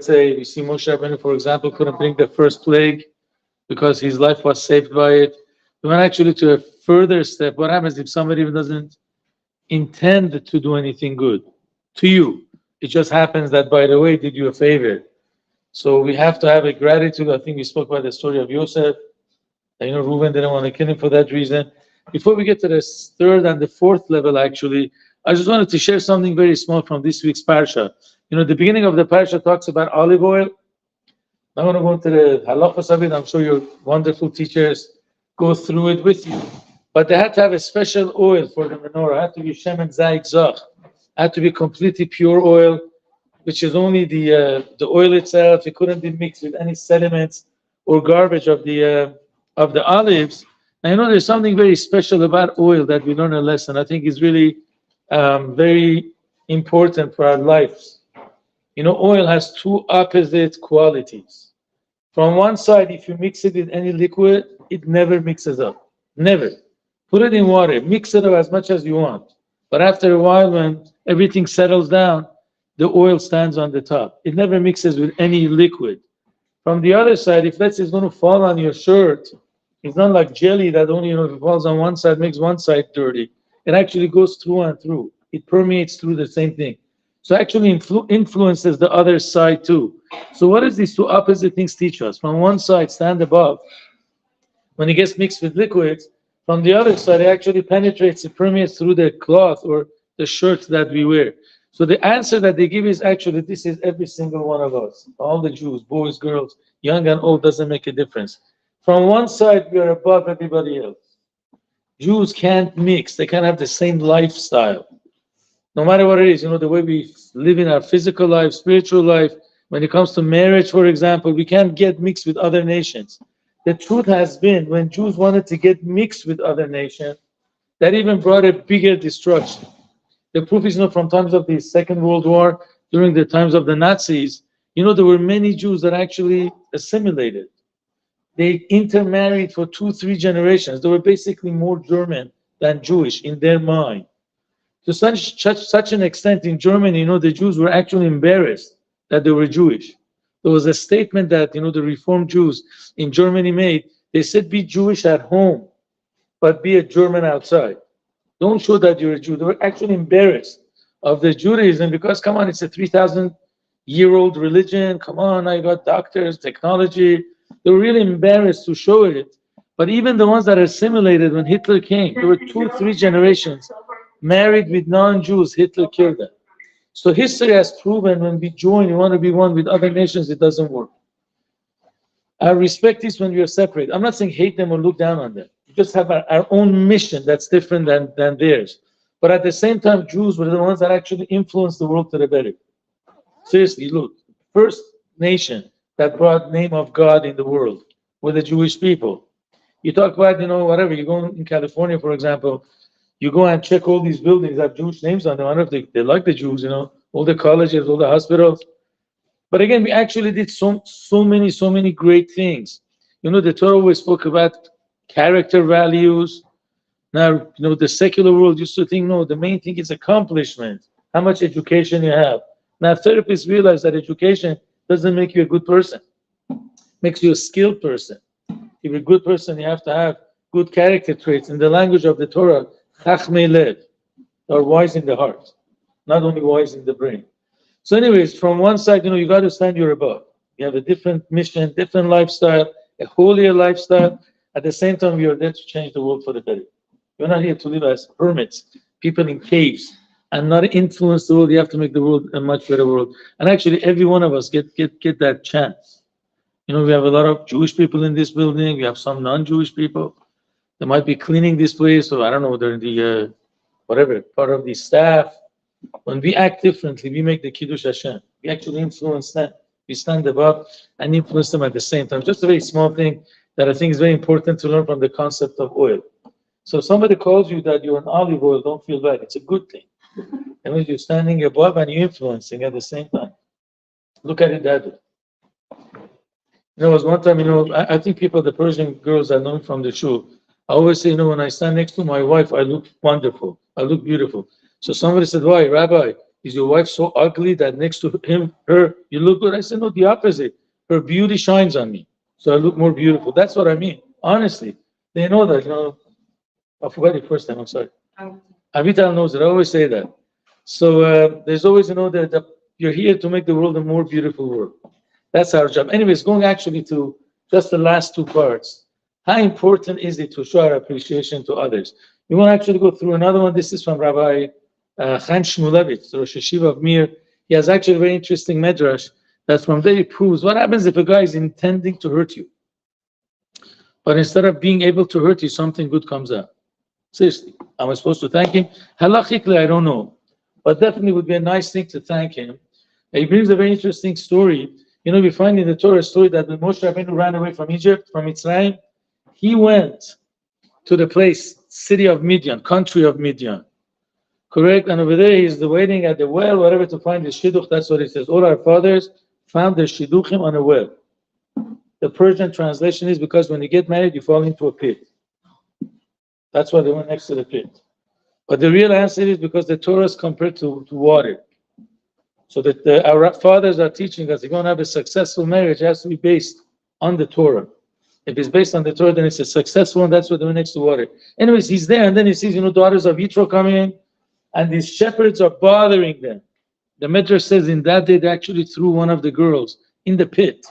say we see Moshe Rabbeinu, for example, couldn't bring the first plague because his life was saved by it. We went actually to a further step. What happens if somebody even doesn't intend to do anything good to you? It just happens that, by the way, did you a favor. So we have to have a gratitude. I think we spoke about the story of Yosef. Reuben didn't want to kill him for that reason. Before we get to the third and the fourth level, actually, I just wanted to share something very small from this week's parsha. The beginning of the parsha talks about olive oil. I want to go into the halachos of it. I'm sure your wonderful teachers go through it with you. But they had to have a special oil for the menorah. It had to be shemen zayit zach. It had to be completely pure oil, which is only the oil itself. It couldn't be mixed with any sediments or garbage of the olives. And there's something very special about oil that we learn a lesson. I think is really very important for our lives. Oil has two opposite qualities. From one side, if you mix it with any liquid, it never mixes up. Never. Put it in water, mix it up as much as you want. But after a while, when everything settles down, the oil stands on the top. It never mixes with any liquid. From the other side, if let's say it's going to fall on your shirt, it's not like jelly that only, if it falls on one side, makes one side dirty. It actually goes through and through. It permeates through the same thing. So actually influences the other side too. So what does these two opposite things teach us? From one side, stand above. When it gets mixed with liquids, from the other side, it actually penetrates, it permeates through the cloth or the shirt that we wear. So the answer that they give is actually, this is every single one of us. All the Jews, boys, girls, young and old, doesn't make a difference. From one side, we are above everybody else. Jews can't mix. They can't have the same lifestyle. No matter what it is, the way we live in our physical life, spiritual life, when it comes to marriage, for example, we can't get mixed with other nations. The truth has been, when Jews wanted to get mixed with other nations, that even brought a bigger destruction. The proof is from times of the Second World War, during the times of the Nazis, there were many Jews that actually assimilated. They intermarried for 2-3 generations. They were basically more German than Jewish in their mind. To such an extent in Germany, the Jews were actually embarrassed that they were Jewish. There was a statement that, the Reformed Jews in Germany made. They said, be Jewish at home, but be a German outside. Don't show that you're a Jew. They were actually embarrassed of their Judaism because, come on, it's a 3,000-year-old religion. Come on, I got doctors, technology. They were really embarrassed to show it. But even the ones that assimilated when Hitler came, there were 2-3 generations married with non-Jews. Hitler killed them. So history has proven when we join, we want to be one with other nations, it doesn't work. Our respect is when we are separate. I'm not saying hate them or look down on them. We just have our own mission that's different than theirs. But at the same time, Jews were the ones that actually influenced the world to the better. Seriously, look, first nation that brought name of God in the world were the Jewish people. You talk about, whatever, you go in California, for example, you go and check all these buildings that have Jewish names on them. I don't know if they like the Jews, all the colleges, all the hospitals. But again, we actually did so many great things. The Torah always spoke about character values. Now, the secular world used to think, no, the main thing is accomplishment, how much education you have. Now, therapists realize that education doesn't make you a good person. It makes you a skilled person. If you're a good person, you have to have good character traits. In the language of the Torah, chachmei lev, or wise in the heart, not only wise in the brain. So anyways, from one side, you got to stand you're above. You have a different mission, different lifestyle, a holier lifestyle. At the same time, you are there to change the world for the better. You're not here to live as hermits, people in caves, and not influence the world. You have to make the world a much better world. And actually, every one of us get that chance. We have a lot of Jewish people in this building. We have some non-Jewish people. They might be cleaning this place, or I don't know, they're the whatever, part of the staff. When we act differently, we make the Kiddush Hashem. We actually influence them. We stand above and influence them at the same time. Just a very small thing that I think is very important to learn from the concept of oil. So if somebody calls you that you're an olive oil, don't feel bad. It's a good thing. That means you're standing above and you're influencing at the same time. Look at it that way. There was one time, I think the Persian girls I know from the shul, I always say, when I stand next to my wife, I look wonderful. I look beautiful. So somebody said, why, Rabbi? Is your wife so ugly that next to her, you look good? I said, no, the opposite. Her beauty shines on me. So I look more beautiful. That's what I mean. Honestly. They know that, I forgot your first name, I'm sorry. Avital knows it. I always say that. So there's always, that you're here to make the world a more beautiful world. That's our job. Anyways, going actually to just the last two parts. How important is it to show our appreciation to others? We want to actually go through another one. This is from Rabbi Chaim Shmulevitz, Rosh Hashiva of Mir. He has actually a very interesting medrash that from there he proves what happens if a guy is intending to hurt you. But instead of being able to hurt you, something good comes out. Seriously, am I supposed to thank him? Halachically, I don't know. But definitely would be a nice thing to thank him. And he brings a very interesting story. We find in the Torah story that when Moshe Rabbeinu ran away from Egypt, from Mitzrayim, he went to the place, city of Midian, country of Midian. Correct? And over there, he's waiting at the well, whatever, to find his shidduch. That's what it says. All our fathers found their shidduchim on a well. The Persian translation is because when you get married, you fall into a pit. That's why they went next to the pit. But the real answer is because the Torah is compared to water. So that our fathers are teaching us if you want to have a successful marriage, it has to be based on the Torah. If it's based on the Torah, then it's a successful one. That's what they went next to water. Anyways, he's there, and then he sees, daughters of Yitro coming in, and these shepherds are bothering them. The Midrash says in that day, they actually threw one of the girls in the pit.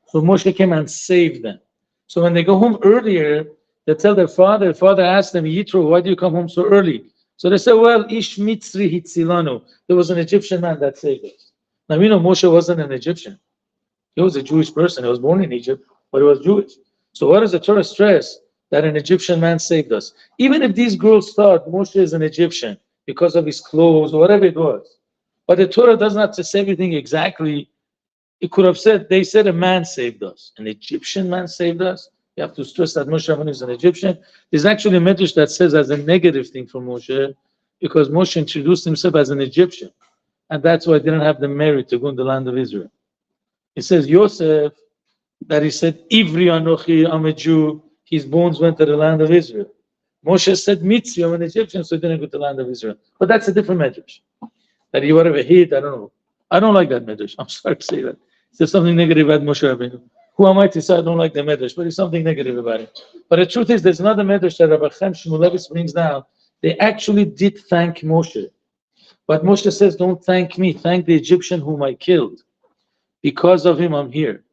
So Moshe came and saved them. So when they go home earlier, they tell their father asked them, Yitro, why do you come home so early? So they say, well, Ish Mitzri Hitzilanu. There was an Egyptian man that saved us. Now we know Moshe wasn't an Egyptian. He was a Jewish person. He was born in Egypt, but he was Jewish. So what does the Torah stress? That an Egyptian man saved us. Even if these girls thought Moshe is an Egyptian because of his clothes or whatever it was. But the Torah does not say everything exactly. It could have said, they said a man saved us. An Egyptian man saved us. You have to stress that Moshe Rabbeinu is an Egyptian. There's actually a medrash that says as a negative thing for Moshe, because Moshe introduced himself as an Egyptian. And that's why he didn't have the merit to go in the land of Israel. It says Yosef, that he said, Ivri Anochi, I'm a Jew, his bones went to the land of Israel. Moshe said, Mitzri, I'm an Egyptian, so he didn't go to the land of Israel. But that's a different medrash. That he would have hid, I don't know. I don't like that medrash. I'm sorry to say that. There's something negative about Moshe Rabbeinu. Who am I to say I don't like the medrash? But there's something negative about it. But the truth is, there's another medrash that Rabbi Chaim Shmulevitz brings down. They actually did thank Moshe. But Moshe says, don't thank me. Thank the Egyptian whom I killed. Because of him, I'm here.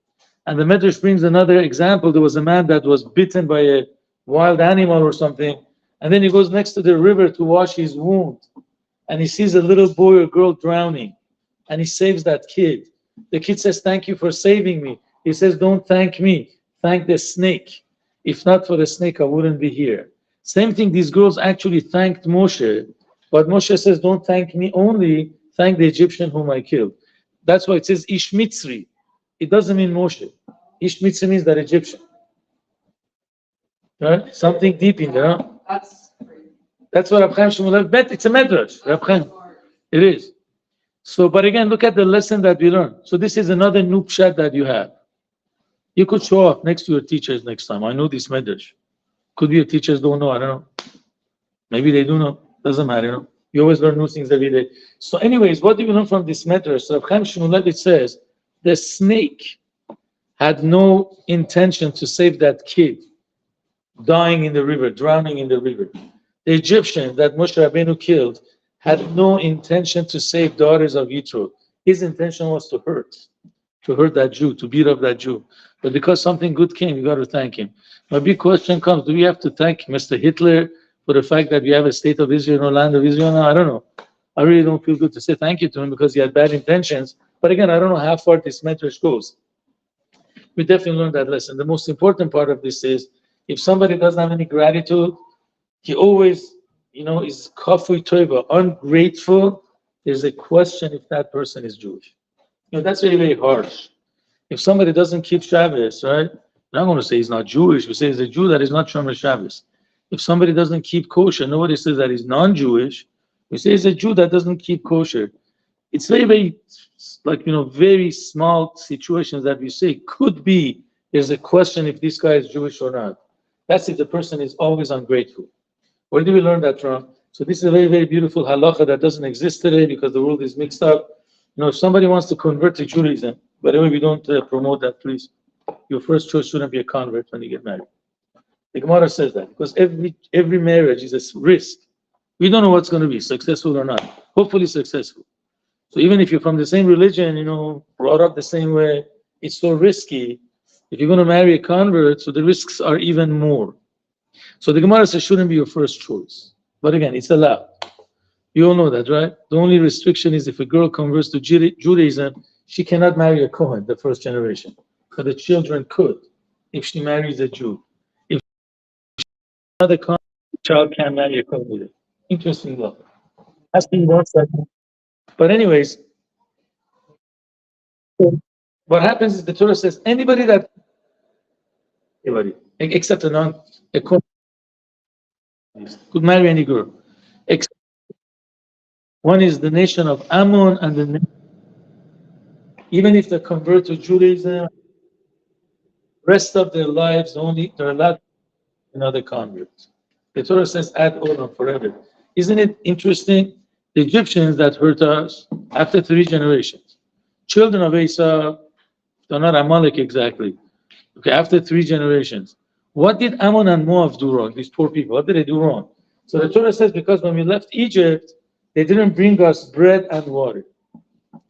And the medrash brings another example. There was a man that was bitten by a wild animal or something. And then he goes next to the river to wash his wound. And he sees a little boy or girl drowning. And he saves that kid. The kid says, thank you for saving me. He says, don't thank me. Thank the snake. If not for the snake, I wouldn't be here. Same thing, these girls actually thanked Moshe. But Moshe says, don't thank me only. Thank the Egyptian whom I killed. That's why it says Ish Mitzri. It doesn't mean Moshe. Ish Mitzri means that Egyptian. Right? Something deep in there. Huh? That's what Reb Chaim Shmulevitz bet. It's a medrash. Reb Chaim. It is. So, but again, look at the lesson that we learned. So this is another new pshat that you have. You could show off next to your teachers next time. I know this medrash. Could be your teachers don't know. I don't know. Maybe they do know. Doesn't matter. You always learn new things every day. So anyways, what do you learn from this medrash? So Reb Chaim Shmulevitz says, the snake had no intention to save that kid dying in the river, drowning in the river. The Egyptian that Moshe Rabbeinu killed had no intention to save daughters of Yitro. His intention was to hurt that Jew, to beat up that Jew. But because something good came, you got to thank him. My big question comes, do we have to thank Mr. Hitler for the fact that we have a state of Israel, no land of Israel? No, I don't know. I really don't feel good to say thank you to him because he had bad intentions. But again, I don't know how far this medrash goes. We definitely learned that lesson. The most important part of this is, if somebody doesn't have any gratitude, he always, is kafui tova, ungrateful. There's a question if that person is Jewish. That's very, very harsh. If somebody doesn't keep Shabbos, right? I'm not going to say he's not Jewish. We say he's a Jew that is not Shomer Shabbos. If somebody doesn't keep kosher, nobody says that he's non-Jewish. We say he's a Jew that doesn't keep kosher. It's very, very, very small situations that we say could be, there's a question if this guy is Jewish or not. That's if the person is always ungrateful. Where do we learn that from? So this is a very, very beautiful halacha that doesn't exist today because the world is mixed up. If somebody wants to convert to Judaism, by the way, we don't promote that, please. Your first choice shouldn't be a convert when you get married. The Gemara says that because every marriage is a risk. We don't know what's going to be, successful or not. Hopefully successful. So even if you're from the same religion, brought up the same way, it's so risky. If you're going to marry a convert, so the risks are even more. So the Gemara says shouldn't be your first choice. But again, it's allowed. You all know that, right? The only restriction is if a girl converts to Judaism, she cannot marry a Kohen, the first generation. But the children could, if she marries a Jew. If another Kohen, the child can't marry a Kohen either. Interesting law. Has been one second. But anyways, what happens is the Torah says anybody except a Kohen could marry any girl. Except one is the nation of Ammon, and even if they convert to Judaism, rest of their lives they're allowed another convert. The Torah says ad olam, forever. Isn't it interesting? The Egyptians that hurt us after 3 generations, children of Esau, they're not Amalek exactly. Okay, after 3 generations, what did Ammon and Moab do wrong? These poor people, what did they do wrong? So the Torah says because when we left Egypt, they didn't bring us bread and water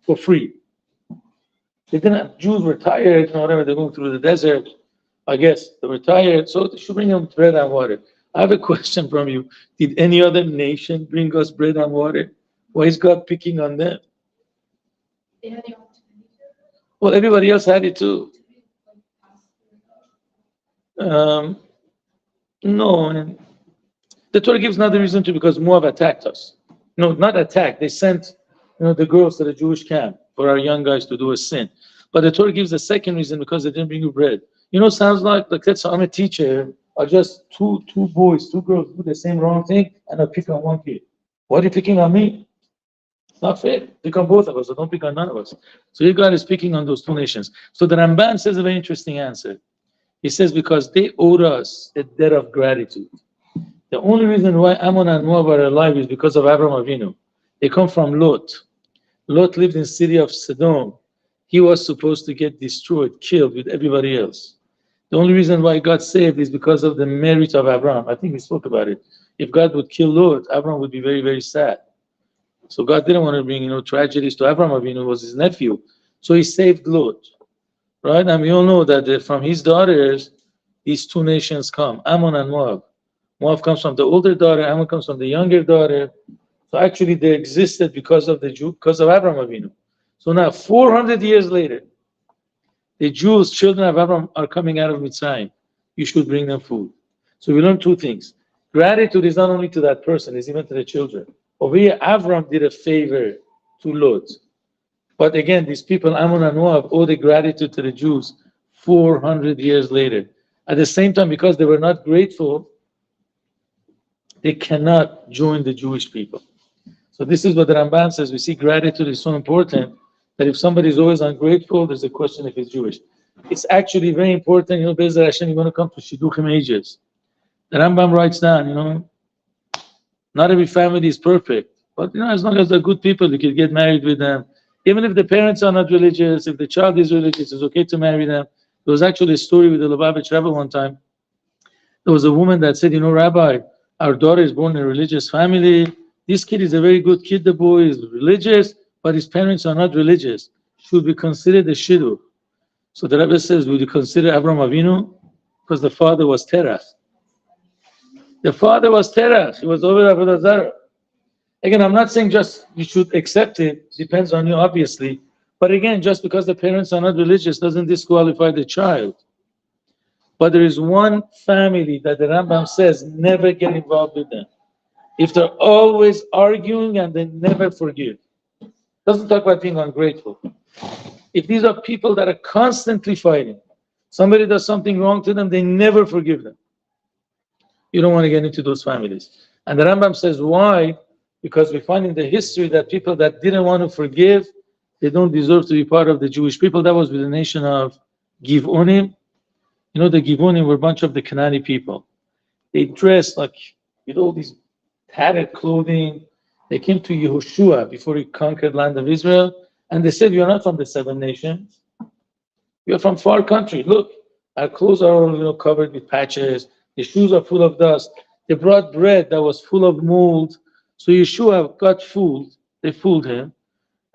for free. They didn't. Jews were tired, whatever, they're going through the desert. I guess they were tired, so they should bring them bread and water. I have a question from you. Did any other nation bring us bread and water? Why is God picking on them? They had the opportunity. Well, everybody else had it too. No, and the Torah gives another reason too, because Moab attacked us. No, not attacked. They sent, the girls to the Jewish camp for our young guys to do a sin. But the Torah gives the second reason because they didn't bring you bread. Sounds like let's say I'm a teacher. I just two boys, 2 girls do the same wrong thing, and I pick on one kid. Why are you picking on me? It's not fair. Pick on both of us, or don't pick on none of us. So your God is picking on those 2 nations. So the Ramban says a very interesting answer. He says because they owed us a debt of gratitude. The only reason why Ammon and Moab are alive is because of Abraham Avinu. They come from Lot. Lot lived in the city of Sodom. He was supposed to get destroyed, killed with everybody else. The only reason why he got saved is because of the merit of Abraham. I think we spoke about it. If God would kill Lot, Abraham would be very, very sad. So God didn't want to bring, tragedies to Abraham Avinu, was his nephew. So he saved Lot, right? And we all know that from his daughters, these 2 nations come, Ammon and Moab. Moab comes from the older daughter, Ammon comes from the younger daughter. So actually they existed because of because of Abraham Avinu. So now 400 years later, the Jews, children of Abraham, are coming out of Mitzrayim. You should bring them food. So we learn 2 things. Gratitude is not only to that person, it's even to the children. Over here, Abraham did a favor to Lot. But again, these people, Ammon and Moab, owe the gratitude to the Jews 400 years later. At the same time, because they were not grateful, they cannot join the Jewish people. So this is what the Ramban says. We see gratitude is so important that if somebody is always ungrateful, there's a question if he's Jewish. It's actually very important, Be'ezer Hashem, you're going to come to Shidduchim ages. The Rambam writes down, not every family is perfect, but as long as they're good people, you can get married with them. Even if the parents are not religious, if the child is religious, it's okay to marry them. There was actually a story with the Lubavitch Rebbe one time. There was a woman that said, Rabbi, our daughter is born in a religious family. This kid is a very good kid, the boy is religious, but his parents are not religious. Should we consider the shidduch? So the Rebbe says, would you consider Avraham Avinu? Because the father was Terach. The father was Terach. He was over Avodah Zarah. Again, I'm not saying just you should accept it. Depends on you, obviously. But again, just because the parents are not religious doesn't disqualify the child. But there is one family that the Rambam says never get involved with them. If they're always arguing and they never forgive. Doesn't talk about being ungrateful. If these are people that are constantly fighting, somebody does something wrong to them, they never forgive them. You don't want to get into those families. And the Rambam says why? Because we find in the history that people that didn't want to forgive, they don't deserve to be part of the Jewish people. That was with the nation of Givonim. The Givonim were a bunch of the Canaanite people. They dressed like with all these tattered clothing. They came to Yehoshua before he conquered land of Israel, and they said, "You're not from the 7 nations. You're from far country. Look, our clothes are all, covered with patches. The shoes are full of dust." They brought bread that was full of mold. So Yeshua got fooled. They fooled him,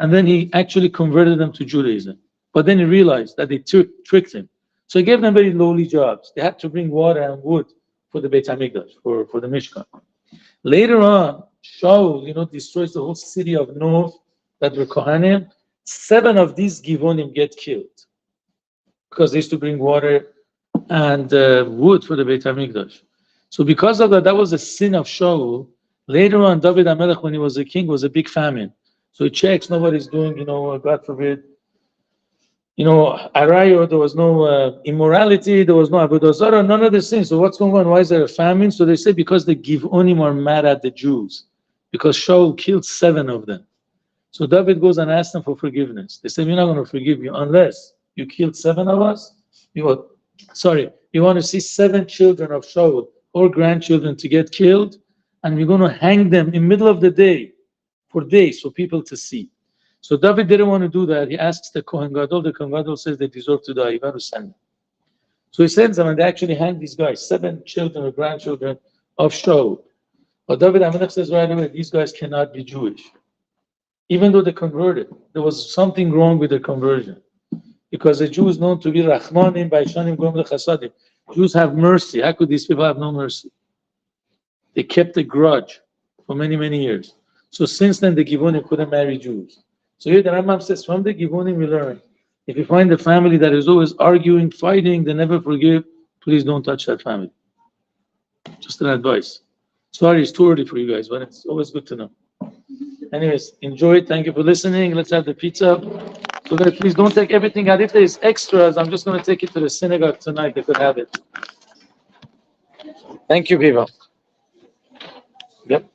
and then he actually converted them to Judaism. But then he realized that they tricked him. So he gave them very lowly jobs. They had to bring water and wood for the Beit HaMikdash, for the Mishkan. Later on, Shaul, destroys the whole city of North that were Kohanim. 7 of these Givonim get killed because they used to bring water and wood for the Beit HaMikdash. So because of that, that was a sin of Shaul. Later on, David HaMelech, when he was a king, was a big famine. So he checks, nobody's doing, God forbid, Arayo, there was no immorality, there was no Avodah Zarah, none of these things. So what's going on? Why is there a famine? So they say because the Givonim are mad at the Jews, because Shaul killed 7 of them. So David goes and asks them for forgiveness. They say, we're not going to forgive you unless you killed 7 of us. You want to see 7 children of Shaul or grandchildren to get killed, and we're going to hang them in the middle of the day for days for people to see. So David didn't want to do that. He asks the Kohen Gadol. The Kohen Gadol says they deserve to die. You got to send them. So he sends them, and they actually hang these guys, 7 children or grandchildren of Shaul. But David HaMelech says right away, these guys cannot be Jewish. Even though they converted, there was something wrong with their conversion. Because the Jews known to be Rachmanim, Baishanim, Gom Chasadim. Jews have mercy. How could these people have no mercy? They kept a grudge for many, many years. So since then, the Givonim couldn't marry Jews. So here the Rambam says, from the Givonim we learn, if you find a family that is always arguing, fighting, they never forgive, please don't touch that family. Just an advice. Sorry, it's too early for you guys, but it's always good to know. Anyways, enjoy it. Thank you for listening. Let's have the pizza. So guys, please don't take everything out. If there's extras, I'm just going to take it to the synagogue tonight. They could have it. Thank you, people. Yep.